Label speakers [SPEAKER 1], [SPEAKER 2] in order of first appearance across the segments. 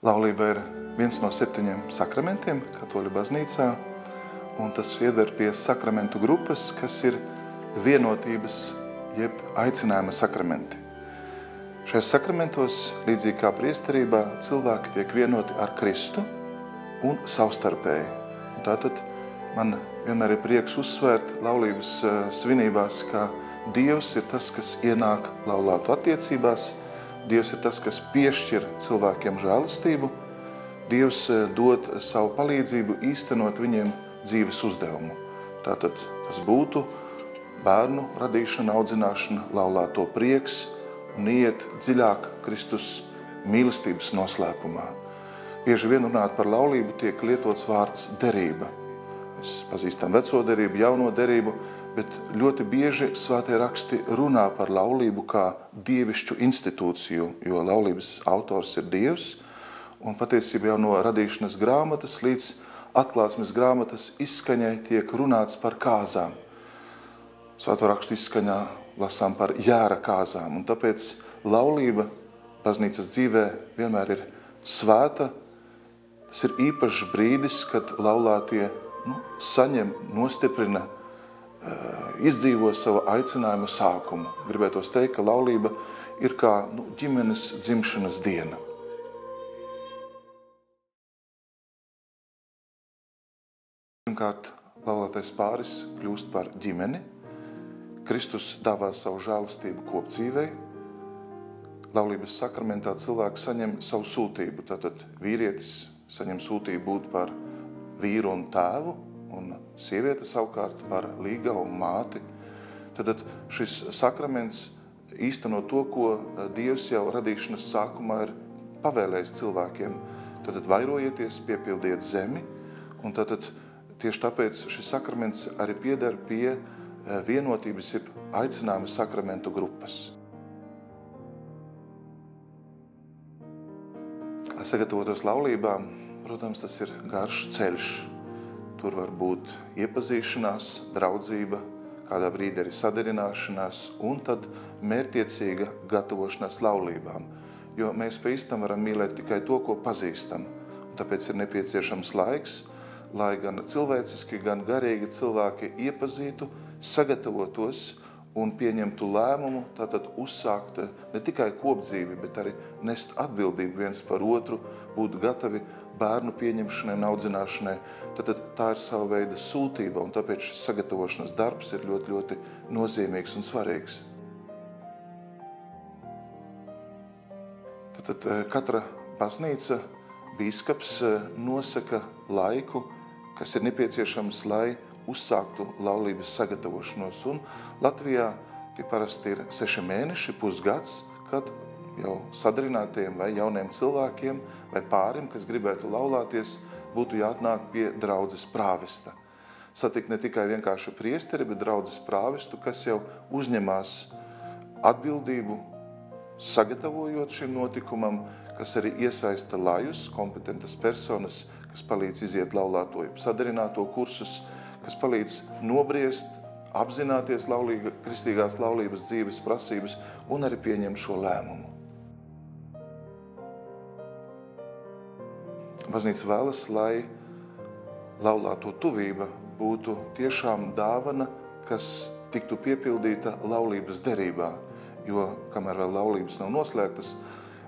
[SPEAKER 1] Laulība ir viens no 7 sakramentiem Katoļu baznīcā, un tas pieder pie sakramentu grupas, kas ir vienotības jeb aicinājuma sakramenti. Šajos sakramentos, līdzīgi kā priesterībā, cilvēki tiek vienoti ar Kristu un savstarpēji. Un tātad man vienmēr ir prieks uzsvērt laulības svinībās, ka Dievs ir tas, kas ienāk laulātu attiecībās, Dievs ir tas, kas piešķir cilvēkiem žēlastību, Dievs dod savu palīdzību īstenot viņiem dzīves uzdevumu. Tātad tas būtu bērnu radīšana, audzināšana, laulāto prieks un iet dziļāk Kristus mīlestības noslēpumā. Bieži vien runāt par laulību tiek lietots vārds derība. Mēs pazīstam veco derību, jauno derību, bet ļoti bieži svētie raksti runā par laulību kā dievišķu institūciju, jo laulības autors ir Dievs, un patiesībā jau no radīšanas grāmatas līdz atklāsmes grāmatas izskaņai tiek runāts par kāzām. Svēto rakstu izskaņā lasām par jēra kāzām, un tāpēc laulība baznīcas dzīvē vienmēr ir svēta. Tas ir īpašs brīdis, kad laulātie saņem, nostiprina, izdzīvo savu aicinājumu sākumu. Gribētos teikt, ka laulība ir kā ģimenes dzimšanas diena. Pirmkārt, laulātais pāris kļūst par ģimeni. Kristus dāvā savu žēlastību kopdzīvei. Laulības sakramentā cilvēks saņem savu sūtību. Tātad vīrietis saņem sūtību būt par vīru un tēvu, un sieviete savukārt par līgavu un māti. Tātad šis sakraments īsteno to, ko Dievs jau radīšanas sākumā ir pavēlējis cilvēkiem. Tātad vairojieties, piepildiet zemi, un tātad tieši tāpēc šis sakraments arī pieder pie vienotības, jeb aicinājuma sakramentu grupas. Lai sagatavotos laulībām, protams, tas ir garš ceļš. Tur var būt iepazīšanās, draudzība, kādā brīdī arī sadarināšanās un tad mērķtiecīga gatavošanās laulībām. Jo mēs pa īstam varam mīlēt tikai to, ko pazīstam. Un tāpēc ir nepieciešams laiks, lai gan cilvēciski, gan garīgi cilvēki iepazītu, sagatavotos un pieņemtu lēmumu, tātad uzsākt ne tikai kopdzīvi, bet arī nest atbildību viens par otru, būt gatavi bērnu pieņemšanai un audzināšanai. Tātad tā ir sava veida sūtība, un tāpēc šis sagatavošanas darbs ir ļoti, ļoti nozīmīgs un svarīgs. Tātad katra baznīca, bīskaps nosaka laiku, kas ir nepieciešams, lai uzsāktu laulības sagatavošanos. Un Latvijā tie parasti ir 6 mēneši, pusgads, kad jau sadarinātajiem vai jauniem cilvēkiem vai pārim, kas gribētu laulāties, būtu jāatnāk pie draudzes prāvesta. Satikt ne tikai vienkārši priesteri, bet draudzes prāvestu, kas jau uzņemās atbildību, sagatavojot šim notikumam, kas arī iesaista lajus, kompetentas personas, kas palīdz iziet laulāto, sadarināto kursus, kas palīdz nobriest, apzināties kristīgās laulības dzīves prasības un arī pieņemt šo lēmumu. Baznīca vēlas, lai laulāto tuvība būtu tiešām dāvana, kas tiktu piepildīta laulības derībā, jo, kamēr vēl laulības nav noslēgtas,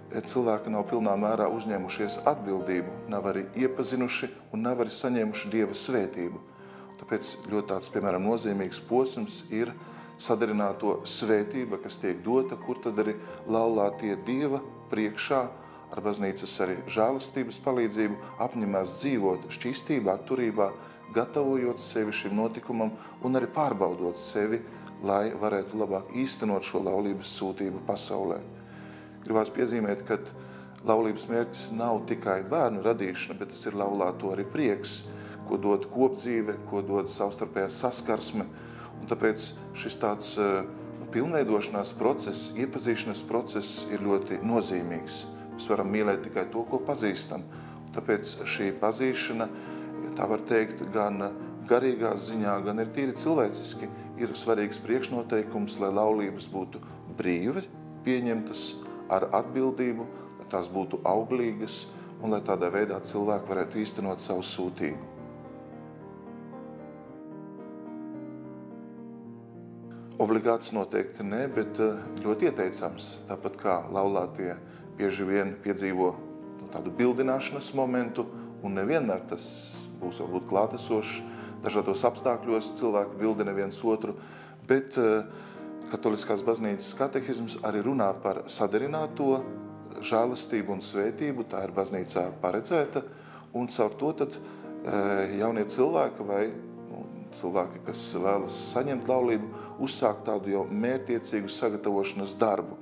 [SPEAKER 1] cilvēki nav pilnā mērā uzņēmušies atbildību, nav arī iepazinuši un nav arī saņēmuši Dieva svētību. Tāpēc ļoti tāds, piemēram, nozīmīgs posms ir sadarināto svētība, kas tiek dota, kur tad arī laulātie Dieva priekšā ar baznīcas arī žēlastības palīdzību apņemās dzīvot šķīstībā, atturībā, gatavojot sevi šim notikumam un arī pārbaudot sevi, lai varētu labāk īstenot šo laulības sūtību pasaulē. Gribās piezīmēt, ka laulības mērķis nav tikai bērnu radīšana, bet tas ir laulāto arī prieks, ko dod kopdzīve, ko dod savstarpējā saskarsme. Un tāpēc šis tāds pilnveidošanās process, iepazīšanās process ir ļoti nozīmīgs. Mēs varam mīlēt tikai to, ko pazīstam. Un tāpēc šī pazīšana, tā var teikt, gan garīgā ziņā, gan ir tīri cilvēciski, ir svarīgs priekšnoteikums, lai laulības būtu brīvi pieņemtas ar atbildību, lai tās būtu auglīgas un lai tādā veidā cilvēki varētu īstenot savu sūtību. Obligāts noteikti ne, bet ļoti ieteicams. Tāpat kā laulātie bieži vien piedzīvo tādu bildināšanas momentu, un nevienmēr tas būs varbūt klātesošs. Dažādos apstākļos cilvēki bildina viens otru, bet Katoliskās baznīcas katehisms arī runā par sadarināto žēlastību un svētību, tā ir baznīcā paredzēta, un caur to tad jaunie cilvēki vai cilvēki, kas vēlas saņemt laulību, uzsāk tādu jau mērķtiecīgu sagatavošanas darbu.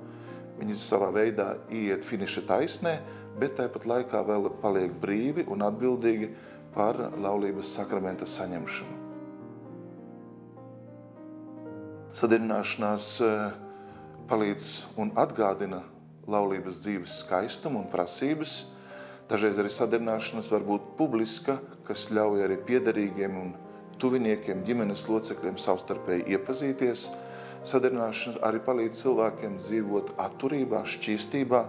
[SPEAKER 1] Viņi savā veidā iet finiša taisnē, bet tāpat laikā vēl paliek brīvi un atbildīgi par laulības sakramenta saņemšanu. Sadarināšanās palīdz un atgādina laulības dzīves skaistumu un prasības. Dažreiz arī sadarināšanās var būt publiska, kas ļauj arī piederīgiem un tuviniekiem, ģimenes locekļiem savstarpēji iepazīties. Sadarināšana arī palīdz cilvēkiem dzīvot atturībā, šķīstībā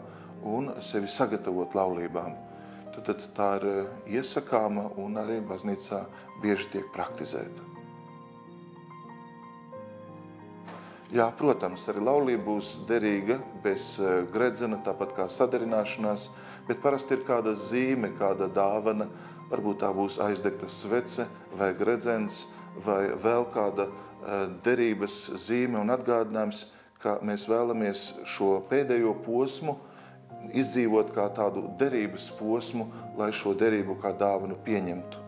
[SPEAKER 1] un sevi sagatavot laulībām. Tad tā ir iesakāma un arī baznīcā bieži tiek praktizēta. Jā, protams, arī laulība būs derīga bez gredzena, tāpat kā sadarināšanās, bet parasti ir kāda zīme, kāda dāvana. Varbūt tā būs aizdegta svece vai gredzens vai vēl kāda derības zīme un atgādinājums, ka mēs vēlamies šo pēdējo posmu izdzīvot kā tādu derības posmu, lai šo derību kā dāvanu pieņemtu.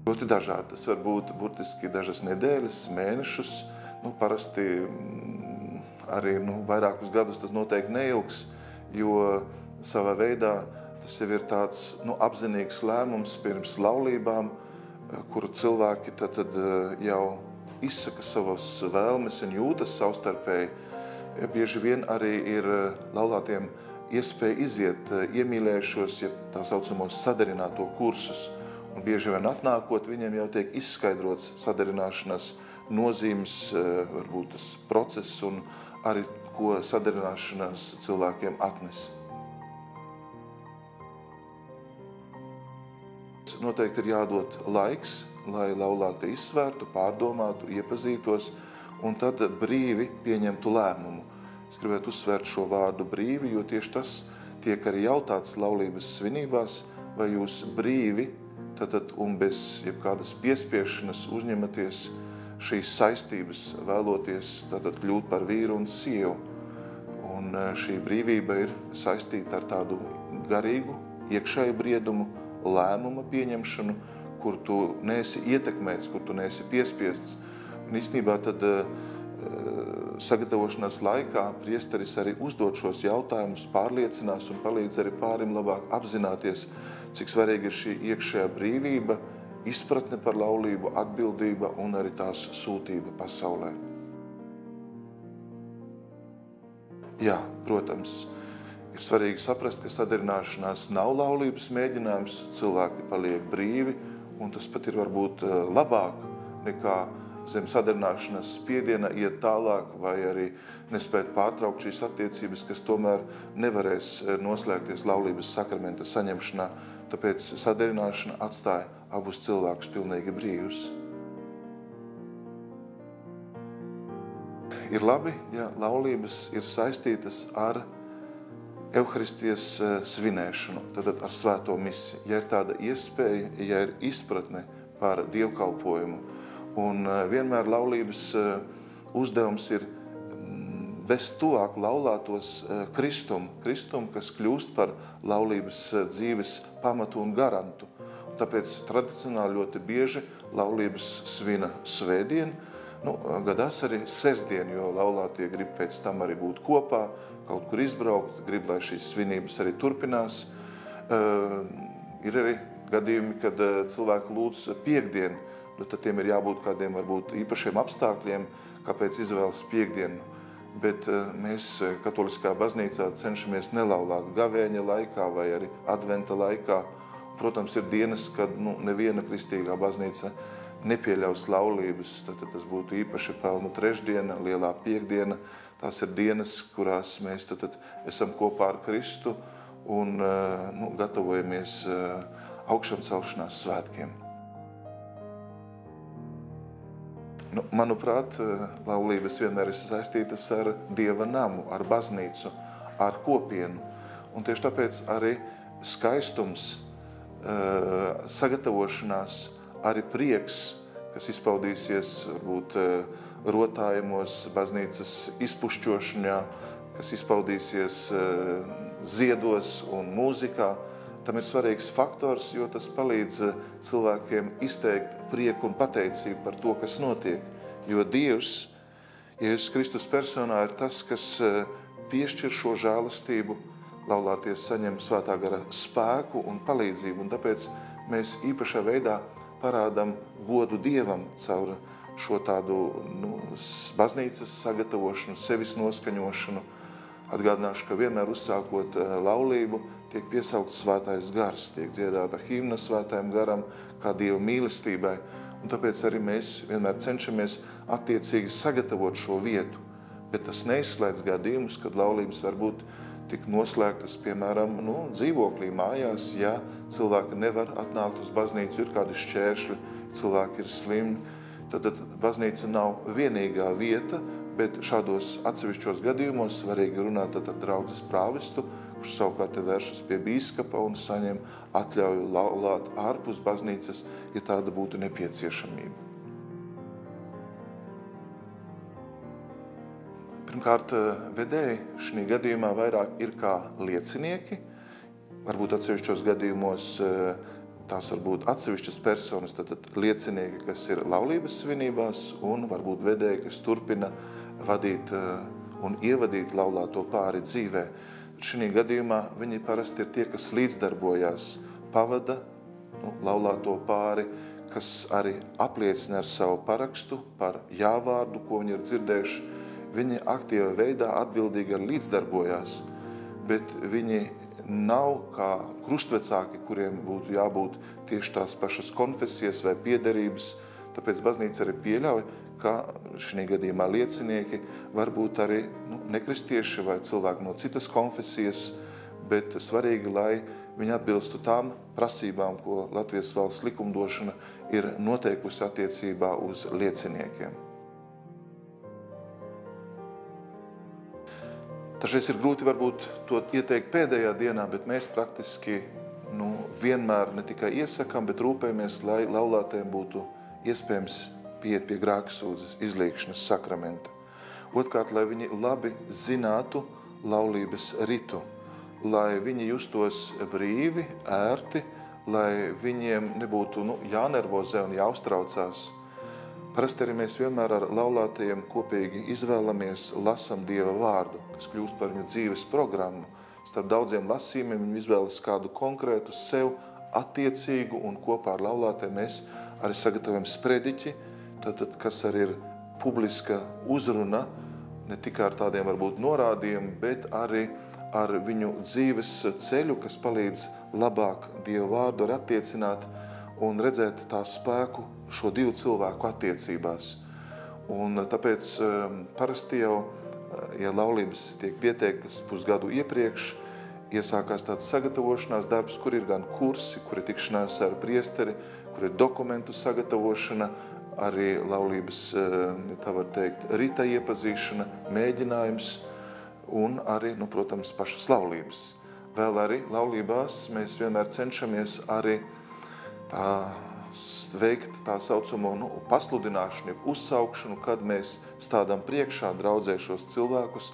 [SPEAKER 1] Ļoti dažādi. Tas var būt burtiski dažas nedēļas, mēnešus. Parasti arī vairākus gadus tas noteikti neilgs, jo savā veidā tas jau ir tāds apzinīgs lēmums pirms laulībām, kuru cilvēki tad jau izsaka savas vēlmes un jūtas savstarpēji. Bieži vien arī ir laulātiem iespēja iziet iemīlējušos, ja tā saucamos sadarināto kursus. Un bieži vien atnākot, viņiem jau tiek izskaidrots sadarināšanās nozīmes, varbūt tas process un arī ko sadarināšanās cilvēkiem atnes. Noteikti ir jādod laiks, lai laulātie izsvērtu, pārdomātu, iepazītos un tad brīvi pieņemtu lēmumu. Es gribētu uzsvērt šo vārdu brīvi, jo tieši tas tiek arī jautāts laulības svinībās, vai jūs brīvi un bez jebkādas piespiešanas uzņematies šīs saistības, vēloties kļūt par vīru un sievu. Un šī brīvība ir saistīta ar tādu garīgu, iekšēju briedumu, lēmuma pieņemšanu, kur tu neesi ietekmēts, kur tu neesi piespiests. Un īstenībā tad sagatavošanās laikā priesteris arī uzdod šos jautājumus, pārliecinās un palīdz arī pārim labāk apzināties, cik svarīga ir šī iekšējā brīvība, izpratne par laulību, atbildība un arī tās sūtība pasaulē. Jā, protams, ir svarīgi saprast, ka sadarināšanās nav laulības mēģinājums, cilvēki paliek brīvi, un tas pat ir varbūt labāk nekā zem sadarināšanās spiediena iet tālāk vai arī nespēt pārtraukt šīs attiecības, kas tomēr nevarēs noslēgties laulības sakramenta saņemšanā, tāpēc sadarināšana atstāja abus cilvēkus pilnīgi brīvus. Ir labi, ja laulības ir saistītas ar Euharistijas svinēšanu, tad ar svēto misiju, ja ir tāda iespēja, ja ir izpratne par dievkalpojumu. Un vienmēr laulības uzdevums ir vest tuvāk laulātos Kristumu, kas kļūst par laulības dzīves pamatu un garantu. Un tāpēc tradicionāli ļoti bieži laulības svina svētdien, gadās arī sestdien, jo laulātie grib pēc tam arī būt kopā, kaut kur izbraukt, grib, lai šīs svinības arī turpinās. Ir arī gadījumi, kad cilvēki lūdz piektdienu, tad tiem ir jābūt kādiem varbūt īpašiem apstākļiem, kāpēc izvēlas piektdienu. Bet mēs Katoliskā baznīcā cenšamies nelaulāt gavēņa laikā vai arī adventa laikā. Protams, ir dienas, kad neviena kristīgā baznīca nepieļaus laulības, tad tas būtu īpaši pelnu trešdiena, lielā piekdiena. Tās ir dienas, kurās mēs tad esam kopā ar Kristu un gatavojamies augšamcelšanās svētkiem. Manuprāt, laulības vienmēr ir saistītas ar Dieva namu, ar baznīcu, ar kopienu. Un tieši tāpēc arī skaistums, sagatavošanās, arī prieks, kas izpaudīsies varbūt rotājumos, baznīcas izpušķošanā, kas izpaudīsies ziedos un mūzikā, tam ir svarīgs faktors, jo tas palīdz cilvēkiem izteikt prieku un pateicību par to, kas notiek. Jo Dievs, Jēzus Kristus personā, ir tas, kas piešķir šo žēlastību, laulāties saņem svētā gara spēku un palīdzību. Un tāpēc mēs īpašā veidā parādam godu Dievam caur šo tādu baznīcas sagatavošanu, sevis noskaņošanu. Atgādināšu, ka vienmēr uzsākot laulību, tiek piesaukts svētais gars, tiek dziedāta himna svētajam garam, kā Dieva mīlestībai. Un tāpēc arī mēs vienmēr cenšamies attiecīgi sagatavot šo vietu. Bet tas neizslēdz gadījumus, kad laulības var būt tik noslēgtas, piemēram, dzīvoklī mājās, ja cilvēki nevar atnākt uz baznīcu, ir kādi šķēršļi, cilvēki ir slimi. Tad baznīca nav vienīgā vieta, bet šādos atsevišķos gadījumos svarīgi runāt ar draudzes prāvestu, kurš savukārt vēršas pie bīskapa un saņem atļauju laulāt ārpus baznīcas, ja tāda būtu nepieciešamība. Pirmkārt, vedēji šī gadījumā vairāk ir kā liecinieki. Varbūt atsevišķos gadījumos tās var būt atsevišķas personas, tad liecinieki, kas ir laulības svinībās, un varbūt vedēji, kas turpina vadīt un ievadīt laulāto pāri dzīvē. Šī gadījumā viņi parasti ir tie, kas līdzdarbojās, pavada laulāto pāri, kas arī apliecina ar savu parakstu par jāvārdu, ko viņi ir dzirdējuši. Viņi aktīvā veidā atbildīgi arī līdzdarbojās, bet viņi nav kā krustvecāki, kuriem būtu jābūt tieši tās pašas konfesijas vai piederības. Tāpēc baznīca arī pieļauj, ka šī gadījumā liecinieki var būt arī nekristieši vai cilvēki no citas konfesijas, bet svarīgi, lai viņi atbilstu tām prasībām, ko Latvijas valsts likumdošana ir noteikusi attiecībā uz lieciniekiem. Dažreiz ir grūti varbūt to ieteikt pēdējā dienā, bet mēs praktiski vienmēr ne tikai iesakām, bet rūpējamies, lai laulātiem būtu iespējams pieiet pie grēksūdzes izliekšanas sakramenta. Otkārt, lai viņi labi zinātu laulības ritu, lai viņi justos brīvi, ērti, lai viņiem nebūtu jānervozē un jāuztraucās. Parasti arī mēs vienmēr ar laulātajiem kopīgi izvēlamies, lasam Dieva vārdu, kas kļūst par viņu dzīves programmu. Starp daudziem lasījumiem viņi izvēlas kādu konkrētu sev attiecīgu, un kopā ar laulātajiem mēs arī sagatavojam sprediķi, kas arī ir publiska uzruna, ne tikai ar tādiem varbūt norādījumiem, bet arī ar viņu dzīves ceļu, kas palīdz labāk Dieva vārdu arī attiecināt un redzēt tā spēku šo divu cilvēku attiecībās. Un tāpēc parasti jau, ja laulības tiek pieteiktas pusgadu iepriekš, iesākās tāds sagatavošanās darbs, kur ir gan kursi, kur ir tikšanās ar priesteri, kur ir dokumentu sagatavošana, arī laulības, tā var teikt, rita iepazīšana, mēģinājums un arī, protams, pašas laulības. Vēl arī laulībās mēs vienmēr cenšamies arī veikt tā saucamo pasludināšanu, uzsaukšanu, kad mēs stādām priekšā draudzēšos cilvēkus,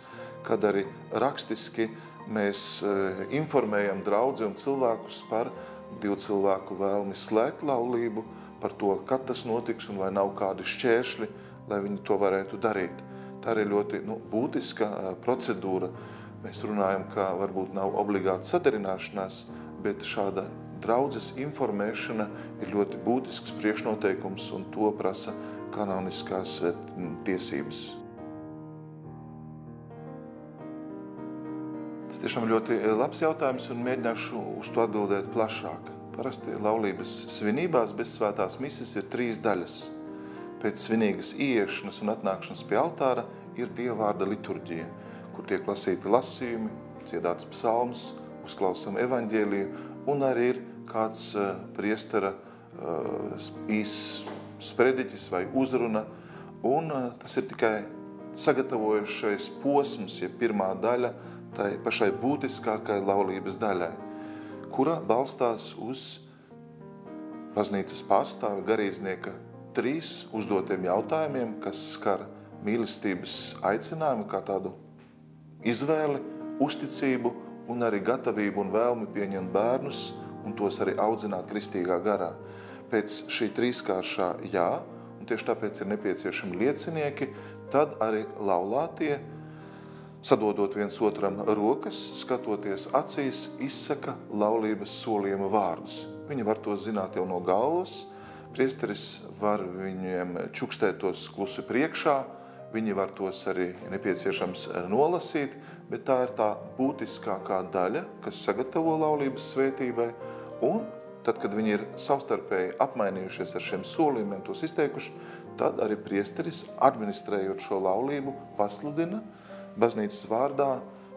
[SPEAKER 1] kad arī rakstiski mēs informējam draudzi un cilvēkus par divu cilvēku vēlmi slēgt laulību, par to, kad tas notiks un vai nav kādi šķēršļi, lai viņi to varētu darīt. Tā ir ļoti būtiska procedūra. Mēs runājam, ka varbūt nav obligāta sadarināšanās, bet šāda draudzes informēšana ir ļoti būtisks priekšnoteikums, un to prasa kanoniskās tiesības. Tas tiešām ļoti labs jautājums, un mēģināšu uz to atbildēt plašāk. Parasti laulības svinībās bez svētās mises ir 3 daļas. Pēc svinīgas ieiešanas un atnākšanas pie altāra ir dievvvārda liturģija, kur tiek lasīti lasījumi, dziedāts psalms, uzklausam evaņģēliju un arī ir kāds priestera īss sprediķis vai uzruna. Un tas ir tikai sagatavojušais posms, ja pirmā daļa tai pašai būtiskākai laulības daļai, kura balstās uz baznīcas pārstāvi garīdznieka 3 uzdotiem jautājumiem, kas skar mīlestības aicinājumu kā tādu izvēli, uzticību un arī gatavību un vēlmi pieņemt bērnus un tos arī audzināt kristīgā garā. Pēc šī 3-kāršā jā, un tieši tāpēc ir nepieciešami liecinieki, tad arī laulātie, sadodot viens otram rokas, skatoties acīs, izsaka laulības solījuma vārdus. Viņi var to zināt jau no galvas, priesteris var viņiem čukstēt tos klusi priekšā, viņi var tos arī nepieciešams nolasīt, bet tā ir tā būtiskākā daļa, kas sagatavo laulības svētībai, un tad, kad viņi ir savstarpēji apmainījušies ar šiem solījumiem, tos izteikuši, tad arī priesteris, administrējot šo laulību, pasludina baznīcas vārdā,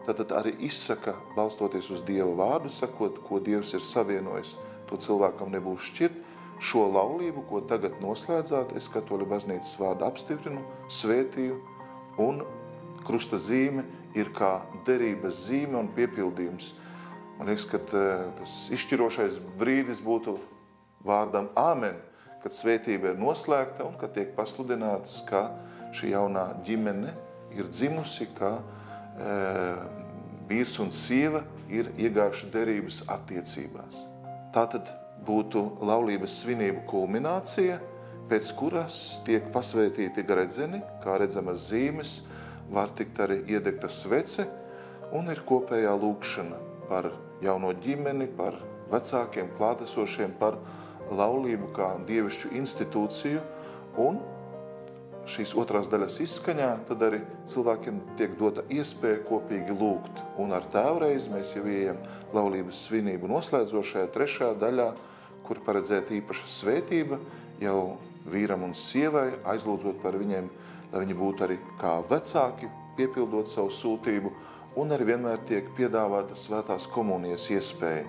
[SPEAKER 1] tad arī izsaka, balstoties uz Dieva vārdu, sakot, ko Dievs ir savienojis, to cilvēkam nebūs šķirt. Šo laulību, ko tagad noslēdzāt, es katoļu baznīcas vārdu apstiprinu, svētīju, un krusta zīme ir kā derības zīme un piepildījums. Man liekas, ka tas izšķirošais brīdis būtu vārdam āmen, kad svētība ir noslēgta un kad tiek pasludināts, ka šī jaunā ģimene ir dzimusi, ka vīrs un sieva ir iegājuši derības attiecībās. Tātad būtu laulības svinību kulminācija, pēc kuras tiek pasvētīti gredzeni, kā redzamas zīmes, var tikt arī iedegta svece un ir kopējā lūgšana par jauno ģimeni, par vecākiem klātesošiem, par laulību kā dievišķu institūciju, un šīs otrās daļas izskaņā, tad arī cilvēkiem tiek dota iespēja kopīgi lūgt. Un ar tēvreizi mēs jau ejam laulības svinību noslēdzošajā 3. daļā, kur paredzēta īpaša svētība jau vīram un sievai, aizlūdzot par viņiem, lai viņi būtu arī kā vecāki, piepildot savu sūtību, un arī vienmēr tiek piedāvāta svētās komunijas iespēja,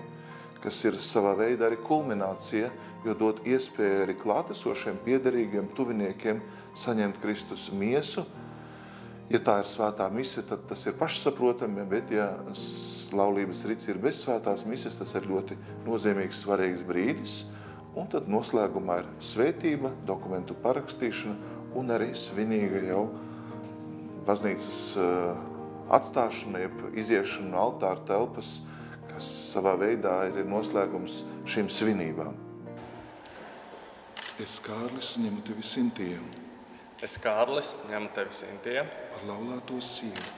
[SPEAKER 1] kas ir savā veidā arī kulminācija, jo dot iespēju arī klātesošiem, piederīgiem, tuviniekiem saņemt Kristus miesu. Ja tā ir svētā mise, tad tas ir pašsaprotami, bet ja laulības rits ir bez svētās mises, tas ir ļoti nozīmīgs, svarīgs brīdis. Un tad noslēgumā ir svētība, dokumentu parakstīšana un arī svinīga jau baznīcas atstāšana, jeb iziešana no altāra telpas, kas savā veidā ir noslēgums šīm svinībām. Es, Kārlis, ņemu tevi Sintie.
[SPEAKER 2] Es, Kārlis, ņemu tevi Sintie.
[SPEAKER 1] Par laulāto sievu.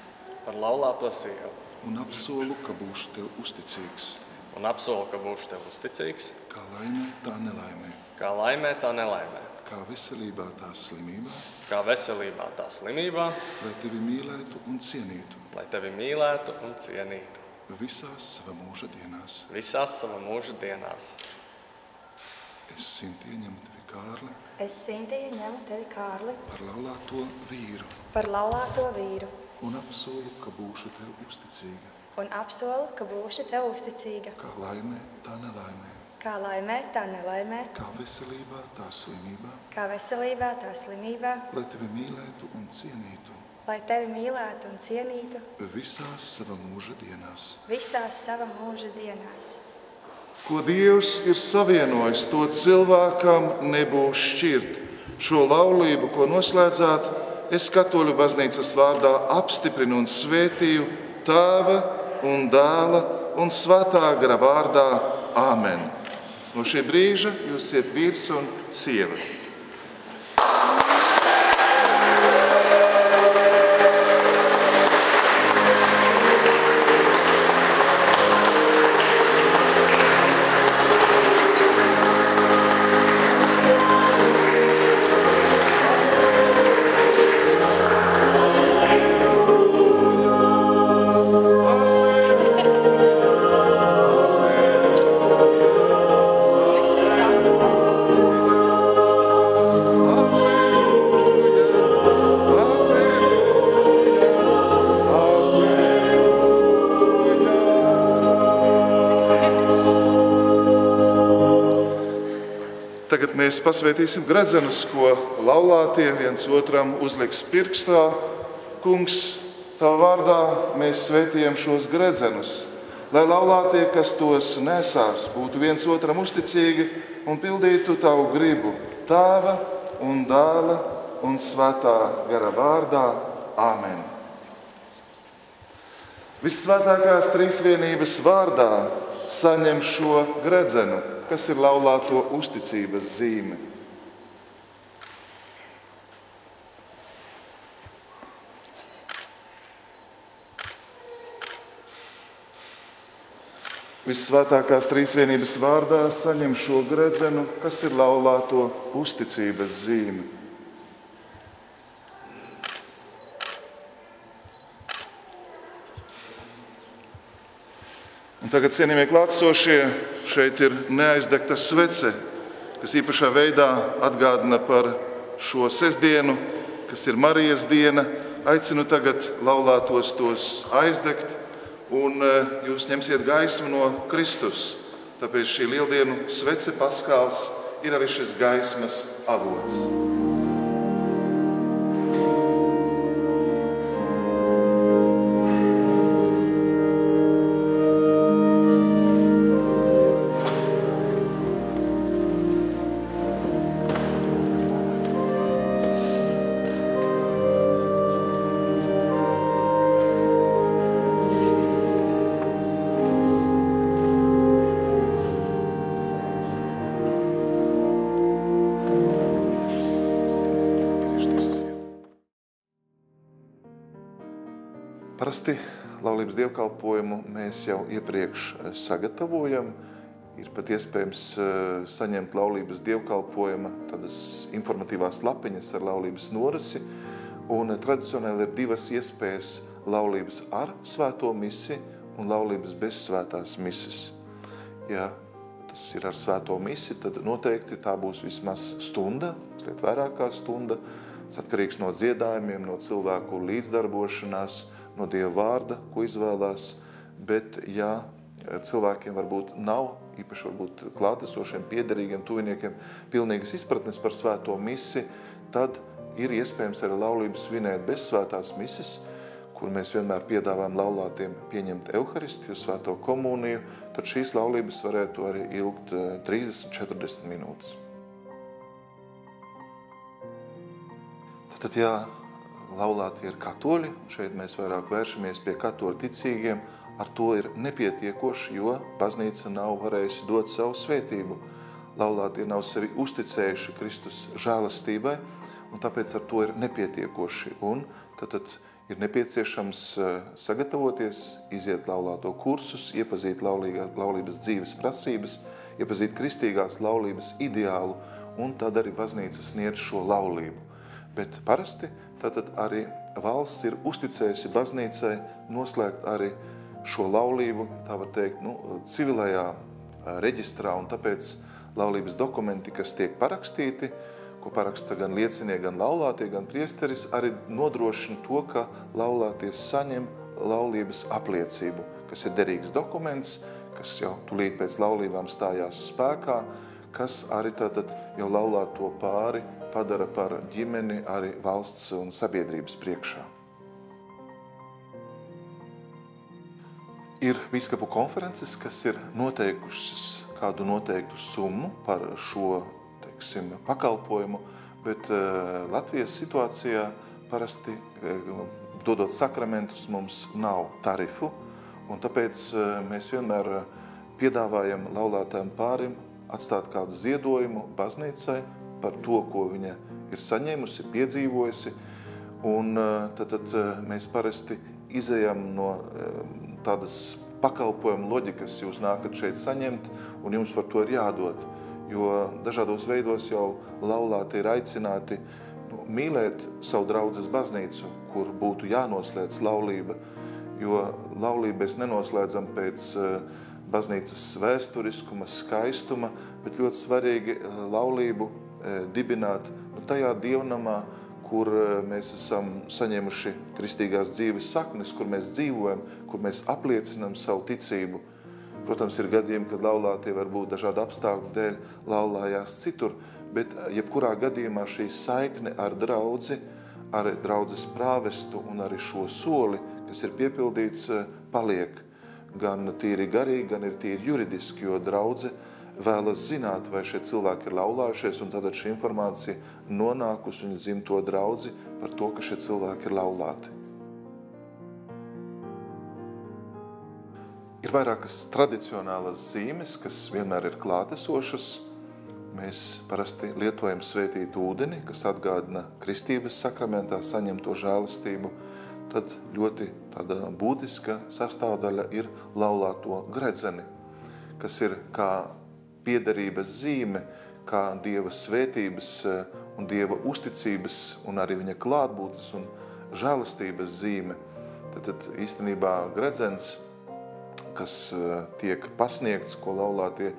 [SPEAKER 2] Par laulāto sievu.
[SPEAKER 1] Un apsolu, ka būšu tev uzticīgs.
[SPEAKER 2] Un apsolu, ka būšu tev uzticīgs.
[SPEAKER 1] Kā laimē, tā nelaimē.
[SPEAKER 2] Kā laimē, tā nelaimē.
[SPEAKER 1] Kā veselībā, tā slimībā.
[SPEAKER 2] Kā veselībā, tā slimībā.
[SPEAKER 1] Lai tevi mīlētu un cienītu.
[SPEAKER 2] Lai tevi mīlētu un cienītu.
[SPEAKER 1] Visās sava mūža dienās.
[SPEAKER 2] Visās sava mūža dienās.
[SPEAKER 1] Es, Sintie, ņemu tevi Kārli.
[SPEAKER 3] Es, Sintie, ņemu tevi Kārli.
[SPEAKER 1] Par laulāto vīru.
[SPEAKER 3] Par laulāto vīru.
[SPEAKER 1] Un apsolu, ka būšu tev uzticīga.
[SPEAKER 3] Un apsolu, ka būšu tev uzticīga.
[SPEAKER 1] Kā laimē, tā nelaimē.
[SPEAKER 3] Kā laimē, tā nelaimē.
[SPEAKER 1] Kā veselībā, tā slimībā.
[SPEAKER 3] Kā veselībā, tā slimībā.
[SPEAKER 1] Lai tevi mīlētu un cienītu.
[SPEAKER 3] Lai tevi mīlētu un cienītu.
[SPEAKER 1] Visās sava mūža dienās.
[SPEAKER 3] Visās sava mūža dienās.
[SPEAKER 1] Ko Dievs ir savienojis, to cilvēkam nebūs šķirt. Šo laulību, ko noslēdzāt, es katoļu baznīcas vārdā apstiprinu un svētīju Tēva un Dēla un Svētā gara vārdā. Āmen. No šī brīža jūs iet vīrs un sieva. mēs pasvētīsim gredzenus, ko laulātie viens otram uzliks pirkstā. Kungs, Tava vārdā mēs svētījam šos gredzenus, lai laulātie, kas tos nesās, būtu viens otram uzticīgi un pildītu Tavu gribu, Tēva un Dēla un Svētā gara vārdā. Āmen. Vissvētākās trīsvienības vārdā saņem šo gredzenu, kas ir laulāto uzticības zīme. Vissvētākās trīsvienības vārdā saņem šo gredzenu, kas ir laulāto uzticības zīme. Un tagad, cienījamie klātesošie, šeit ir neaizdegta svece, kas īpašā veidā atgādina par šo sestdienu, kas ir Marijas diena. Aicinu tagad laulātos tos aizdegt, un jūs ņemsiet gaismu no Kristus. Tāpēc šī lieldienu svece paskāls ir arī šis gaismas avots. Parasti laulības dievkalpojumu mēs jau iepriekš sagatavojam. Ir pat iespējams saņemt laulības dievkalpojuma tādas informatīvās lapiņas ar laulības norisi. Un tradicionāli ir divas iespējas – laulības ar svēto misi un laulības bez svētās mises. Ja tas ir ar svēto misi, tad noteikti tā būs vismaz stunda, mazliet vairāk kā stunda. Tas atkarīgs no dziedājumiem, no cilvēku līdzdarbošanās, no Dieva vārda, ko izvēlās, bet ja cilvēkiem varbūt nav, īpaši varbūt klātesošiem, piederīgiem, tuviniekiem, pilnīgas izpratnes par svēto misi, tad ir iespējams arī laulību svinēt bez svētās mises, kur mēs vienmēr piedāvājam laulātiem pieņemt Euharistiju, svēto komuniju, tad šīs laulības varētu arī ilgt 30-40 minūtes. Tad, ja laulāti ir katoļi, šeit mēs vairāk vēršamies pie katoļu ticīgiem, ar to ir nepietiekoši, jo baznīca nav varējusi dot savu svētību. Laulātie nav sevi uzticējuši Kristus žēlastībai, un tāpēc ar to ir nepietiekoši. Un tad ir nepieciešams sagatavoties, iziet laulāto kursus, iepazīt laulības dzīves prasības, iepazīt kristīgās laulības ideālu, un tad arī baznīca sniedz šo laulību. Bet parasti tātad arī valsts ir uzticējusi baznīcai noslēgt arī šo laulību, tā var teikt, civilajā reģistrā, un tāpēc laulības dokumenti, kas tiek parakstīti, ko paraksta gan liecinieki, gan laulātie, gan priesteris, arī nodrošina to, ka laulāties saņem laulības apliecību, kas ir derīgs dokuments, kas jau tūlīt pēc laulībām stājās spēkā, kas arī tātad jau laulāto pāri padara par ģimeni arī valsts un sabiedrības priekšā. Ir bīskapu konferences, kas ir noteikušas kādu noteiktu summu par šo, teiksim, pakalpojumu, bet Latvijas situācijā parasti, dodot sakramentus, mums nav tarifu, un tāpēc mēs vienmēr piedāvājam laulātajam pārim atstāt kādu ziedojumu baznīcai par to, ko viņa ir saņēmusi, piedzīvojusi, un tad mēs parasti izejam no tādas pakalpojuma loģikas, jūs nākat šeit saņemt, un jums par to ir jādod, jo dažādos veidos jau laulāti ir aicināti mīlēt savu draudzes baznīcu, kur būtu jānoslēdz laulība, jo laulību mēs nenoslēdzam pēc baznīcas vēsturiskuma, skaistuma, bet ļoti svarīgi laulību dibināt tajā dievnamā, kur mēs esam saņēmuši kristīgās dzīves saknes, kur mēs dzīvojam, kur mēs apliecinam savu ticību. Protams, ir gadījumi, kad laulātie varbūt dažādu apstākļu dēļ laulājās citur, bet jebkurā gadījumā šī saikne ar draudzi, ar draudzes prāvestu un arī šo soli, kas ir piepildīts, paliek gan tīri garīgi, gan ir tīri juridiski, jo draudze vēlas zināt, vai šie cilvēki ir laulājušies, un tad šī informācija nonākusi un dzimto draudzi par to, ka šie cilvēki ir laulāti. Ir vairākas tradicionālas zīmes, kas vienmēr ir klātesošas. Mēs parasti lietojam svētītu ūdeni, kas atgādina kristības sakramentā saņemto žēlastību. Tad ļoti tāda būtiska sastāvdaļa ir laulāto gredzeni, kas ir kā piederības zīme, kā Dieva svētības un Dieva uzticības un arī viņa klātbūtnes un žēlastības zīme. Tad īstenībā gredzens, kas tiek pasniegts, ko laulātie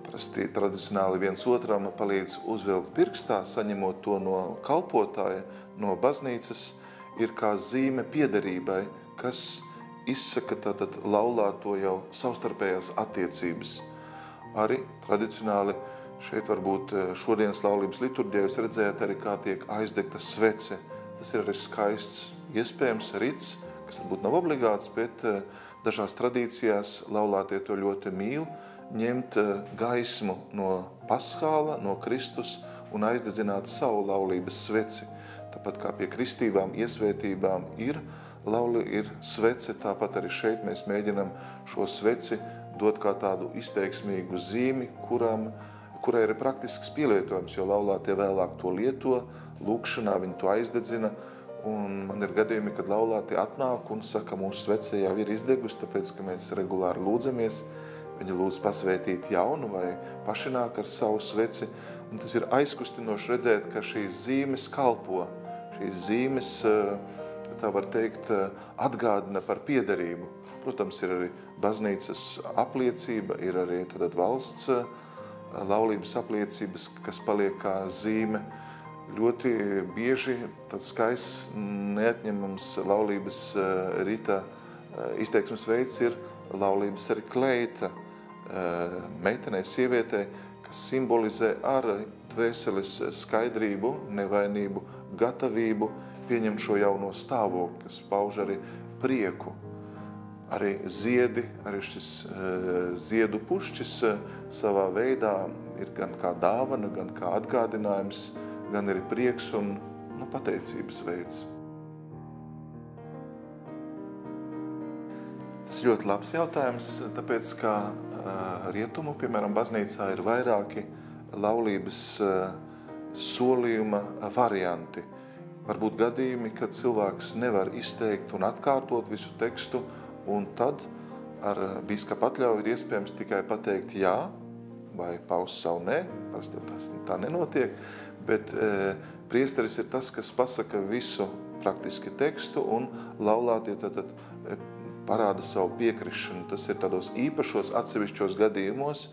[SPEAKER 1] parasti tradicionāli viens otram palīdz uzvilkt pirkstā, saņemot to no kalpotāja, no baznīcas, ir kā zīme piederībai, kas izsaka tātad laulāto jau savstarpējās attiecības. Arī tradicionāli šeit varbūt šodienas laulības liturģijā jūs redzējat arī, kā tiek aizdegta svece. Tas ir arī skaists, iespējams rits, kas varbūt nav obligāts, bet dažās tradīcijās laulātie to ļoti mīl, ņemt gaismu no paschāla, no Kristus un aizdedzināt savu laulības sveci. Tāpat kā pie kristībām, iesvētībām ir svece, tāpat arī šeit mēs mēģinam šo sveci dot kā tādu izteiksmīgu zīmi, kurai ir praktisks pielietojums, jo laulātie vēlāk to lieto, lūkšanā viņi to aizdedzina. Un man ir gadījumi, kad laulāti atnāk un saka, mūsu svece jau ir izdegusi, tāpēc, ka mēs regulāri lūdzamies. Viņi lūdz pasvētīt jaunu vai paši nāk ar savu sveci. Un tas ir aizkustinoši redzēt, ka šīs zīmes kalpo. Šīs zīmes, tā var teikt, atgādina par piederību. Protams, ir arī baznīcas apliecība, ir arī tad valsts laulības apliecības, kas paliek kā zīme. Ļoti bieži tāds skaists, neatņemams laulības rita izteiksmes veids ir laulības arī kleita meitenei, sievietei, kas simbolizē ar dvēseles skaidrību, nevainību, gatavību pieņemt šo jauno stāvokli, kas pauž arī prieku. Arī ziedi, arī šis ziedu pušķis savā veidā ir gan kā dāvana, gan kā atgādinājums, gan arī prieks un pateicības veids. Tas ir ļoti labs jautājums, tāpēc, ka rietumu, piemēram, baznīcā ir vairāki laulības solījuma varianti. Varbūt gadījumi, kad cilvēks nevar izteikt un atkārtot visu tekstu, un tad ar bīskapa atļauju ir iespējams tikai pateikt jā, vai paust savu nē, parasti tas tā nenotiek, bet priesteris ir tas, kas pasaka visu praktiski tekstu, un laulātie tad parāda savu piekrišanu. Tas ir tādos īpašos atsevišķos gadījumos,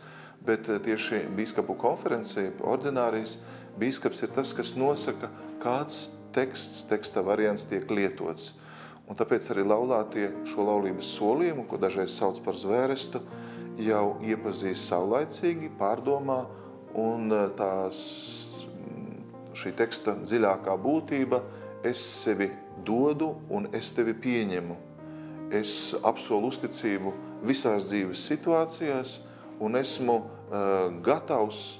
[SPEAKER 1] bet tieši bīskapu konferencē, ordinārijas, bīskaps ir tas, kas nosaka, kāds teksta variants tiek lietots. Un tāpēc arī laulātie šo laulības solījumu, ko dažreiz sauc par zvērestu, jau iepazīst saulaicīgi, pārdomā, un šī teksta dziļākā būtība, es sevi dodu un es tevi pieņemu. Es apsolu uzticību visās dzīves situācijās un esmu gatavs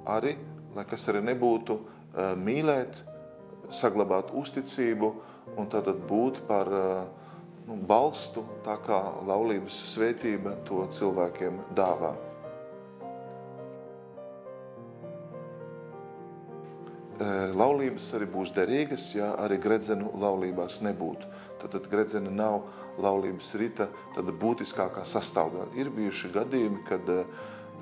[SPEAKER 1] arī, lai kas arī nebūtu, mīlēt, saglabāt uzticību un tātad būt par balstu, tā kā laulības svētība to cilvēkiem dāvā. Laulības arī būs derīgas, ja arī gredzenu laulībās nebūtu. Tad gredzena nav laulības rita tāda būtiskākā sastāvdaļa. Ir bijuši gadījumi, kad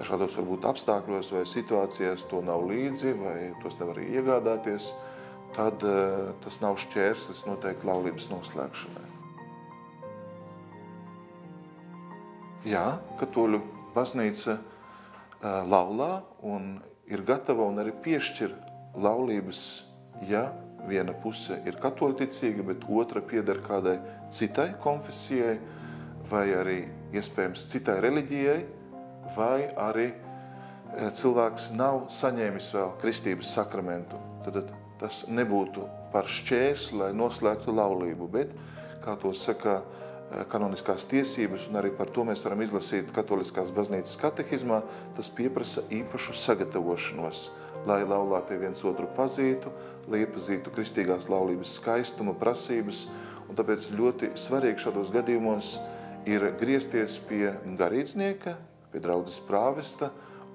[SPEAKER 1] dažādos varbūt apstākļos vai situācijās to nav līdzi vai tos nevar iegādāties, tad tas nav šķērslis noteikti laulības noslēgšanai. Jā, katoļu baznīca laulā un ir gatava un arī piešķir laulības, ja viena puse ir katoļticīga, bet otra pieder kādai citai konfesijai, vai arī iespējams citai reliģijai, vai arī cilvēks nav saņēmis vēl kristības sakramentu. Tad tas nebūtu par šķērsli, lai noslēgtu laulību, bet, kā to saka kanoniskās tiesības, un arī par to mēs varam izlasīt Katoliskās baznīcas katehizmā, tas pieprasa īpašu sagatavošanos, lai laulātie viens otru pazītu, lai iepazītu kristīgās laulības skaistumu, prasības, un tāpēc ļoti svarīgi šādos gadījumos ir griezties pie garīdznieka, pie draudzes prāvesta,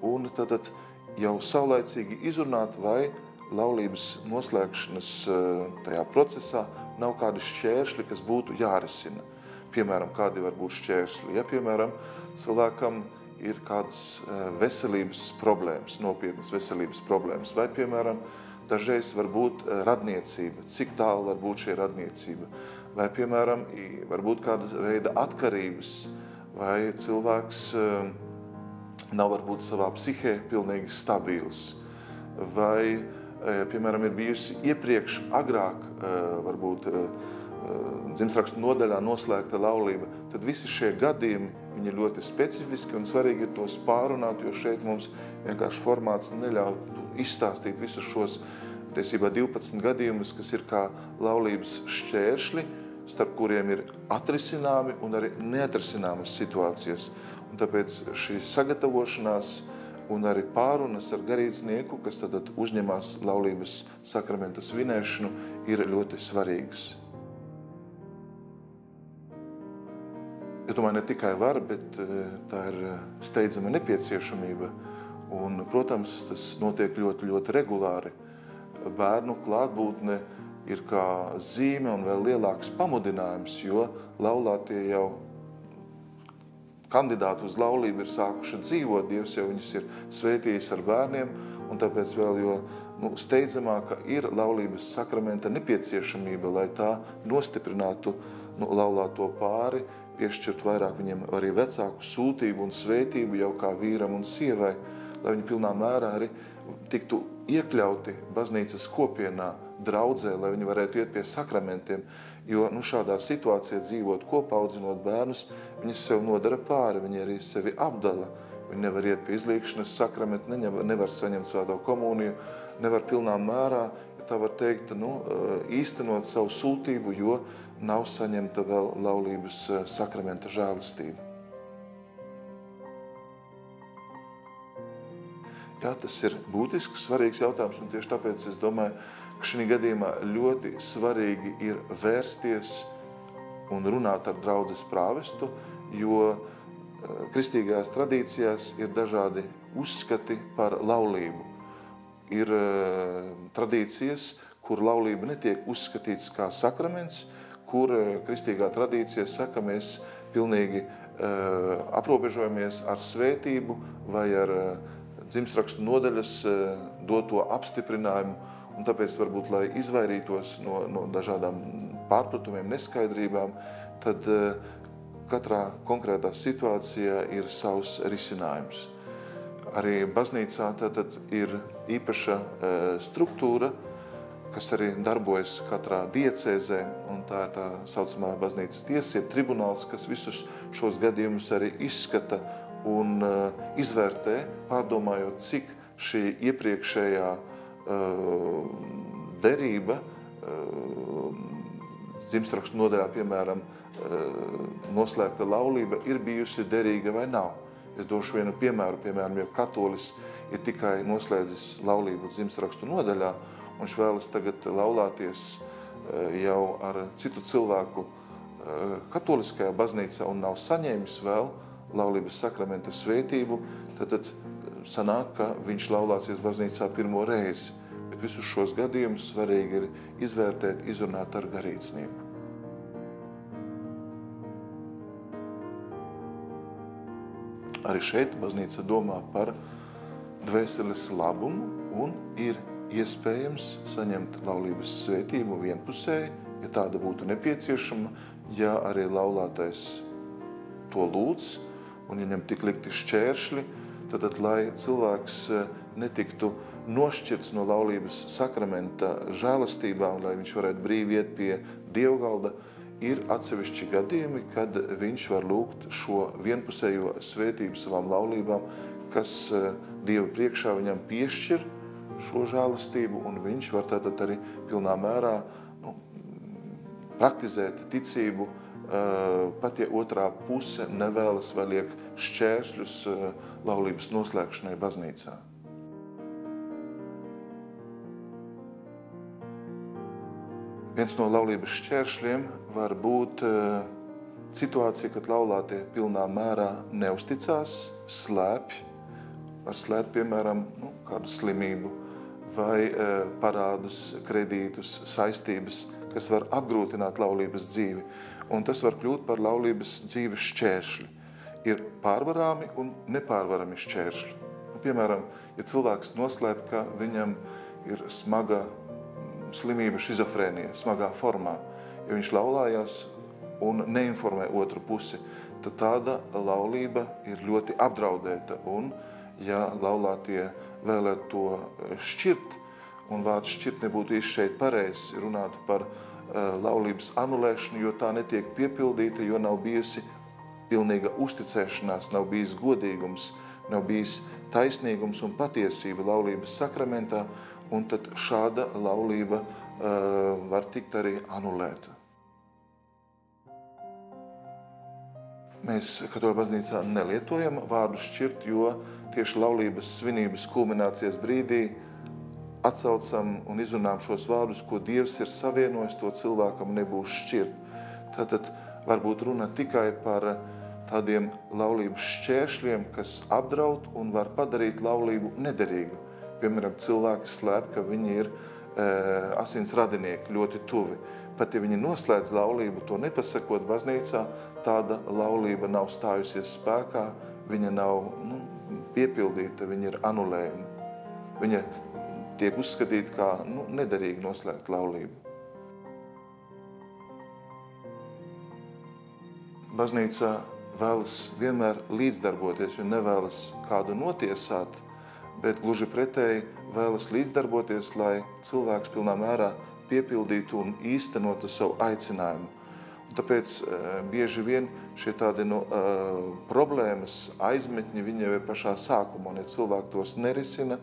[SPEAKER 1] un tad jau saulaicīgi izrunāt, vai laulības noslēgšanas tajā procesā nav kādi šķēršļi, kas būtu jārisina. Piemēram, kādi var būt šķēršļi? Ja, piemēram, cilvēkam ir kādas veselības problēmas, nopietnas veselības problēmas, vai, piemēram, dažreiz var būt radniecība, cik tālu var būt šī radniecība, vai, piemēram, var būt kāda veida atkarības, vai cilvēks nav varbūt savā psihē pilnīgi stabils, vai, piemēram, ir bijusi iepriekš agrāk, varbūt dzimstrakstu nodaļā noslēgta laulība, tad visi šie gadījumi, viņi ir ļoti specifiski un svarīgi ir tos pārunāt, jo šeit mums vienkārši formāts neļauj izstāstīt visus šos, tiesībā 12 gadījumus, kas ir kā laulības šķēršļi, starp kuriem ir atrisināmi un arī neatrisināmas situācijas. Un tāpēc šī sagatavošanās un arī pārunas ar garīdznieku, kas tad uzņemās laulības sakramenta svinēšanu, ir ļoti svarīgas. Es domāju, ne tikai var, bet tā ir steidzama nepieciešamība. Un, protams, tas notiek ļoti, ļoti regulāri. Bērnu klātbūtne ir kā zīme un vēl lielāks pamudinājums, jo laulātie jau kandidāti uz laulību ir sākuši dzīvot, Dievs jau viņus ir svētījis ar bērniem, un tāpēc vēl jo steidzamāka ir laulības sakramenta nepieciešamība, lai tā nostiprinātu laulāto pāri, piešķirt vairāk viņiem arī vecāku sūtību un svētību jau kā vīram un sievai, lai viņi pilnā mērā arī tiktu iekļauti baznīcas kopienā, draudzē, lai viņi varētu iet pie sakramentiem, jo šādā situācijā dzīvot kopā, audzinot bērnus, viņi sev nodara pāri, viņi arī sevi apdala. Viņi nevar iet pie izlīkšanas sakramenta, nevar saņemt svēto komuniju, nevar pilnā mērā, ja tā var teikt, īstenot savu sūtību, jo nav saņemta vēl laulības sakramenta žēlastība. Jā, tas ir būtisks, svarīgs jautājums, un tieši tāpēc es domāju, ka šī gadījumā ļoti svarīgi ir vērsties un runāt ar draudzes prāvestu, jo kristīgajās tradīcijās ir dažādi uzskati par laulību. Ir tradīcijas, kur laulība netiek uzskatīts kā sakraments, kur kristīgā tradīcija saka, mēs pilnīgi aprobežojamies ar svētību vai ar dzimstrakstu nodaļas doto apstiprinājumu, un tāpēc varbūt, lai izvairītos no dažādām pārpratumiem, neskaidrībām, tad katrā konkrētā situācijā ir savs risinājums. Arī baznīcā tad ir īpaša struktūra, kas arī darbojas katrā diecēzē, un tā ir tā saucamā baznīcas tiesa, tribunāls, kas visus šos gadījumus arī izskata un izvērtē, pārdomājot, cik šī iepriekšējā derība dzimstrakstu nodaļā, piemēram, noslēgta laulība, ir bijusi derīga vai nav. Es došu vienu piemēru, ja katolis ir tikai noslēdzis laulību dzimstrakstu nodaļā, un viņš vēlas tagad laulāties jau ar citu cilvēku katoliskajā baznīcā un nav saņēmis vēl laulības sakramenta svētību, tad sanāk, ka viņš laulāsies baznīcā pirmo reizi. Bet visus šos gadījumus svarīgi ir izvērtēt, izrunāt ar garīdznieku. Arī šeit baznīca domā par dvēseles labumu un ir iespējams saņemt laulības svētību vienpusēji, ja tāda būtu nepieciešama, ja arī laulātais to lūdz, un ja viņam tik likti šķēršļi, tad, lai cilvēks netiktu nošķirts no laulības sakramenta žēlastībām, lai viņš varētu brīvi iet pie dievgalda, ir atsevišķi gadījumi, kad viņš var lūgt šo vienpusējo svētību savām laulībām, kas Dieva priekšā viņam piešķir šo žēlastību, un viņš var tātad arī pilnā mērā praktizēt ticību, pat ja otrā puse nevēlas vai liek šķēršļus laulības noslēgšanai baznīcā. Viens no laulības šķēršļiem var būt situācija, kad laulātie pilnā mērā neusticās, slēpj, var slēpt, piemēram, kādu slimību vai parādus, kredītus, saistības, kas var apgrūtināt laulības dzīvi. Un tas var kļūt par laulības dzīves šķēršļi. Ir pārvarāmi un nepārvarami šķēršļi. Piemēram, ja cilvēks noslēp, ka viņam ir smaga slimība šizofrēnija, smagā formā, ja viņš laulājās un neinformē otru pusi, tad tāda laulība ir ļoti apdraudēta. Un, ja laulātie vēlētu to šķirt, un vārds šķirt nebūtu īsti šeit pareizs, runātu par laulības anulēšanu, jo tā netiek piepildīta, jo nav bijusi pilnīga uzticēšanās, nav bijis godīgums, nav bijis taisnīgums un patiesība laulības sakramentā, un tad šāda laulība var tikt arī anulēta. Mēs Katoļu baznīcā nelietojam vārdu šķirt, jo tieši laulības svinības kulminācijas brīdī atsaucam un izrunām šos vārdus, ko Dievs ir savienojis, to cilvēkam nebūs šķirt. Tātad varbūt runa tikai par tādiem laulības šķēršļiem, kas apdraud un var padarīt laulību nederīgu. Piemēram, cilvēki slēp, ka viņi ir asins radinieki ļoti tuvi. Pat ja viņi noslēdz laulību, to nepasakot baznīcā, tāda laulība nav stājusies spēkā, viņa nav piepildīta, viņa ir anulējuma. Viņa tiek uzskatīta kā nederīgi noslēgt laulību. Baznīca vēlas vienmēr līdzdarboties, jo nevēlas kādu notiesāt, bet gluži pretēji vēlas līdzdarboties, lai cilvēks pilnā mērā piepildītu un īstenotu savu aicinājumu. Un tāpēc bieži vien šie tādi problēmas, aizmetņi viņi jau ir pašā sākumā, un ja cilvēki tos nerisina,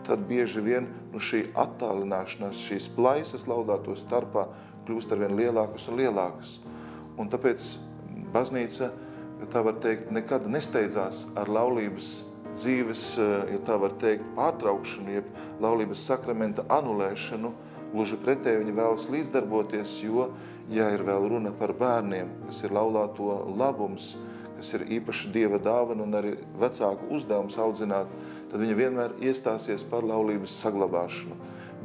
[SPEAKER 1] tad bieži vien šī attālināšanās, šīs plaisas laulāto starpā kļūst arvien lielākas un lielākas. Un tāpēc baznīca, ja tā var teikt, nekad nesteidzās ar laulības dzīves, ja tā var teikt, pārtraukšanu, jeb laulības sakramenta anulēšanu. Gluži pretēji viņi vēlas līdzdarboties, jo, ja ir vēl runa par bērniem, kas ir laulāto labums, kas ir īpaši Dieva dāvana un arī vecāku uzdevums audzināt, tad viņi vienmēr iestāsies par laulības saglabāšanu.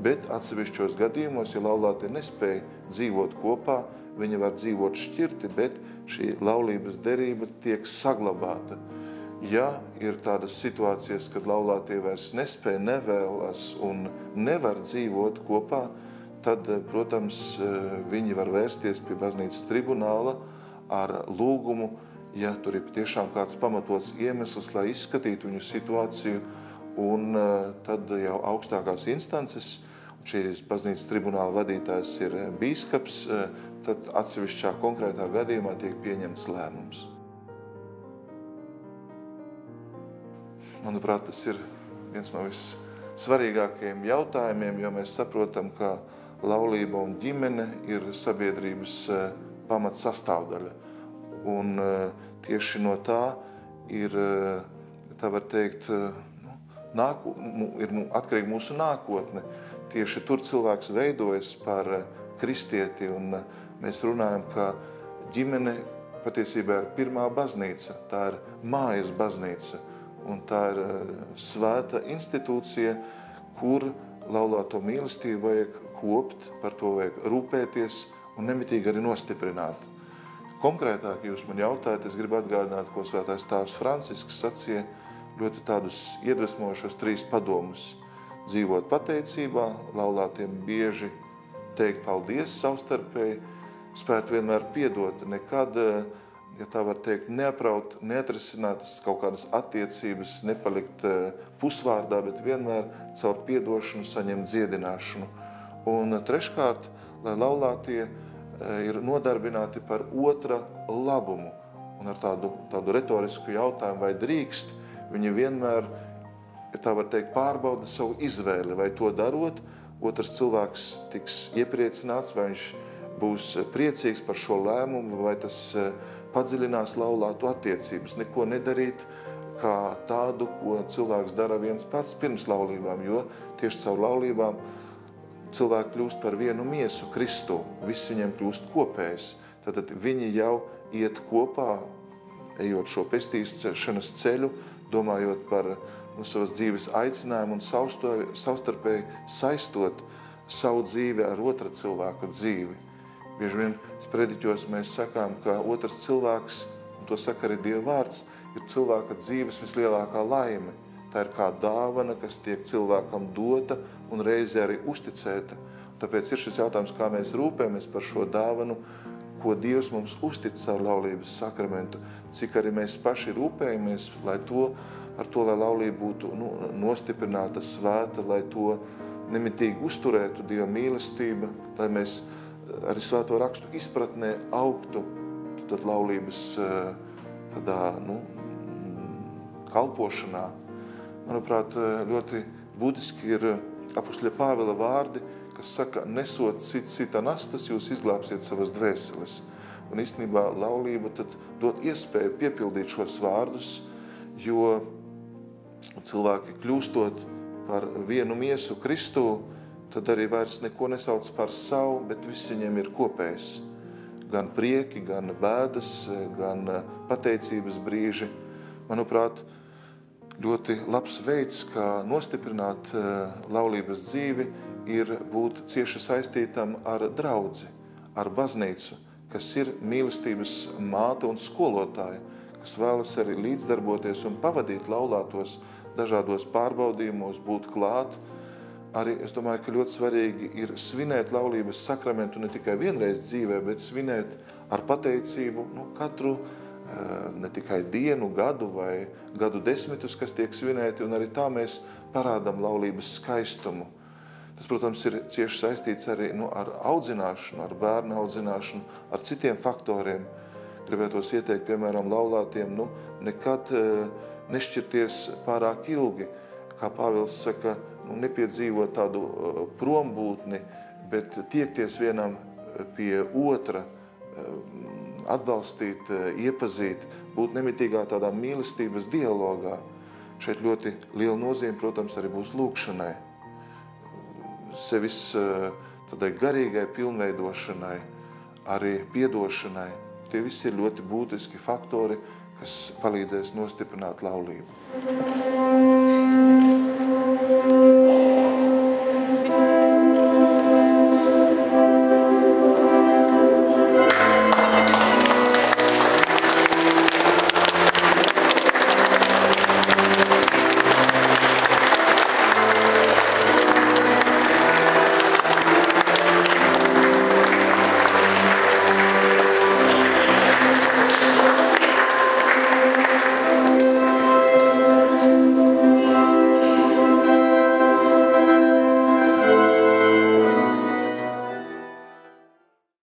[SPEAKER 1] Bet atsevišķos gadījumos, ja laulātie nespēja dzīvot kopā, viņi var dzīvot šķirti, bet šī laulības derība tiek saglabāta. Ja ir tādas situācijas, kad laulātie vairs nespēja, nevēlas un nevar dzīvot kopā, tad, protams, viņi var vērsties pie baznīcas tribunāla ar lūgumu, ja tur ir tiešām kāds pamatots iemesls, lai izskatītu viņu situāciju, un tad jau augstākās instances, un šīs baznīcas tribunāla vadītājs ir bīskaps, tad atsevišķā konkrētā gadījumā tiek pieņemts lēmums. Manuprāt, tas ir viens no vissvarīgākajiem jautājumiem, jo mēs saprotam, ka laulība un ģimene ir sabiedrības pamats sastāvdaļa. Un tieši no tā ir, tā var teikt, ir atkarīga mūsu nākotne. Tieši tur cilvēks veidojas par kristieti, un mēs runājam, ka ģimene patiesībā ir pirmā baznīca, tā ir mājas baznīca. Un tā ir svēta institūcija, kur laulāto mīlestību vajag kopt, par to vajag rūpēties un nemitīgi arī nostiprināt. Konkrētāk, jūs man jautājat, es gribu atgādināt, ko svētais tēvs Francisks sacīja ļoti tādus iedvesmojušos 3 padomus. Dzīvot pateicībā, laulātiem bieži teikt paldies savstarpēji, spēt vienmēr piedot, nekad, ja tā var teikt, neapraut, neatrisinātas kaut kādas attiecības, nepalikt pusvārdā, bet vienmēr caur piedošanu saņemt dziedināšanu. Un treškārt, lai laulātie ir nodarbināti par otra labumu. Un ar tādu retorisku jautājumu, vai drīkst, viņi vienmēr, ja tā var teikt, pārbauda savu izvēli, vai to darot, otrs cilvēks tiks iepriecināts, vai viņš būs priecīgs par šo lēmumu, vai tas padziļinās laulātu attiecības. Neko nedarīt kā tādu, ko cilvēks dara viens pats pirms laulībām, jo tieši caur laulībām cilvēki kļūst par vienu miesu Kristu, viss viņiem kļūst kopējs. Tad viņi jau iet kopā, ejot šo pestīšanas ceļu, domājot par savas dzīves aicinājumu un savstarpēji saistot savu dzīvi ar otra cilvēka dzīvi. Bieži vien sprediķos mēs sakām, ka otrs cilvēks, un to saka arī Dieva vārds, ir cilvēka dzīves vislielākā laime. Tā ir kā dāvana, kas tiek cilvēkam dota un reizē arī uzticēta. Tāpēc ir šis jautājums, kā mēs rūpējamies par šo dāvanu, ko Dievs mums uztic ar laulības sakramentu, cik arī mēs paši rūpējamies, lai lai laulība būtu nostiprināta, svēta, lai to nemitīgi uzturētu Dieva mīlestība, lai mēs arī svēto rakstu izpratnē augtu tad laulības tādā, kalpošanā. Manuprāt, ļoti būtiski ir apustuļa Pāvila vārdi, kas saka, nesot cita nastas, jūs izglābsiet savas dvēseles. Un īstenībā laulība tad dod iespēju piepildīt šos vārdus, jo cilvēki kļūstot par vienu miesu Kristu, tad arī vairs neko nesauc par savu, bet viss viņiem ir kopējs. Gan prieki, gan bēdas, gan pateicības brīži. Manuprāt, ļoti labs veids, kā nostiprināt laulības dzīvi, ir būt cieši saistītam ar draudzi, ar baznīcu, kas ir mīlestības māte un skolotāja, kas vēlas arī līdzdarboties un pavadīt laulātos dažādos pārbaudījumos, būt klāt. Arī es domāju, ka ļoti svarīgi ir svinēt laulības sakramentu ne tikai vienreiz dzīvē, bet svinēt ar pateicību katru ne tikai dienu, gadu vai gadu desmitus, kas tiek svinēti, un arī tā mēs parādām laulības skaistumu. Tas, protams, ir cieši saistīts arī ar audzināšanu, ar bērnu audzināšanu, ar citiem faktoriem. Gribētos ieteikt, piemēram, laulātiem, nekad nešķirties pārāk ilgi. Kā Pāvils saka, nepiedzīvot tādu prombūtni, bet tiekties vienam pie otra, atbalstīt, iepazīt, būt nemitīgā tādā mīlestības dialogā. Šeit ļoti liela nozīme, protams, arī būs lūgšanai. Sevis tādai garīgai pilnveidošanai, arī piedošanai. Tie visi ir ļoti būtiski faktori, kas palīdzēs nostiprināt laulību.